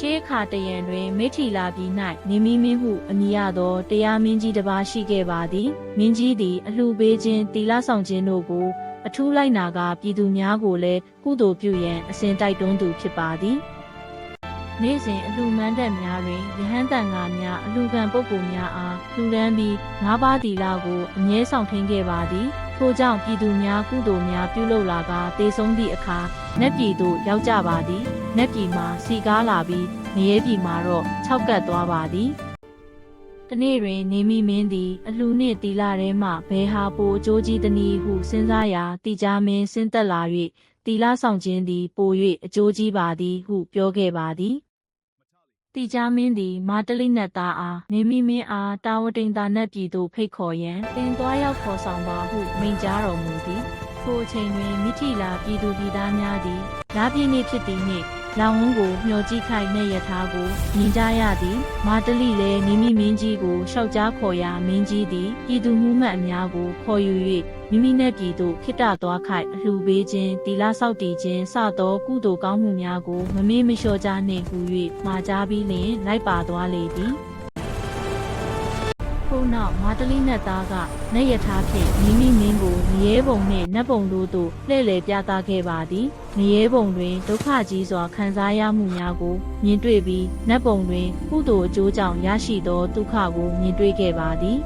ရှေးခါတရံတွင်မိထီလာပြည်၌နေမီမင်းဟုအမည်ရသောတရားမင်းကြီးတစ်ပါးရှိခဲ့ပါသည်မင်းကြီးသည်အလှပေးခြင်းတီလာဆောင်ခြင်းတို့ကိုအထူးလိုက်နာကပြည်သူများကိုလည်းကုသိုလ်ပြုရန်အစဉ်တိုက်တွန်းသူဖြစ်ပါသည်နေ့စဉ်အလှမန်းတက်များတွင်ယဟန်တန်ဃာများအလှခံပုဂ္ဂိုလ်များအားလှူဒန်းပြီး၅ပါးတီလာကိုအမြဲဆောင်ထိန်ခဲ့ပါသည်ထို့ကြောင့်ပြည်သူများကုသိုလ်များပြုလုပ်လာကတေဆုံးသည့်အခါနတ်ပြည်သို့ရောက်ကြပါသည်နတ်ပြည်မှာစီကားလာပြီးငရဲပြည်မှာတော့ခြောက်ကပ်သွားပါသည်တနေ့တွင်နေမိမင်းသည်အလှနှင့်တီလာထဲမှဘယ်ဟာပိုအကျိုးကြီးသနည်းဟုစဉ်းစားရာတီကြားမင်းဆင်းသက်လာ၍တီလာဆောင်ခြင်းသည်ပို၍အကျိုးကြီးပါသည်ဟုပြောခဲ့ပါသည်တီကြားမင်းသည်မာတလိနတ်သားအားနေမိမင်းအားတာဝတိန်သာနတ်ပြည်သို့ဖိတ်ခေါ်ရန်တင်သွားရောက်ခေါ်ဆောင်ပါဟုမိန့်ကြားတော်မူသည်ထိုအချိန်တွင်မိထီလာပြည်သူပြည်သားများသည်လာပြည့်နေ့ဖြစ်သည်နှင့်လောင်ဝန်းကိုမျှော်ကြည့်ခိုက်တဲ့ယထာကိုမြင်ကြရသည်မာတလိလည်းနေမိမင်းကြီးကိုရှောက်ကြားခေါ်ရာမင်းကြီးသည်ပြည်သူမှုမှတ်အများကိုခေါ်ယူ၍မိမိနဲ့ပြည်သို့ခိတ္တသွားခိုက်အလှပေးခြင်းတီလာဆောက်တည်ခြင်းစသောကုသိုလ်ကောင်းမှုများကိုမမေ့မလျှော့ကြနှင့်ဟူ၍မှာကြားပြီးလျှင်လိုက်ပါသွားလေသည်ထို့နောက်မာတလိနတ်သားကနတ်ယထာဖြင့်မိမိမင်းကိုငရဲဘုံနှင့်နတ်ဘုံတို့သို့လှည့်လည်ပြသခဲ့ပါသည်ငရဲဘုံတွင်ဒုက္ခကြီးစွာခံစားရမှုများကိုမြင်တွေ့ပြီးနတ်ဘုံတွင်ကုသိုလ်အကျိုးကြောင့်ရရှိသောဒုက္ခကိုမြင်တွေ့ခဲ့ပါသည်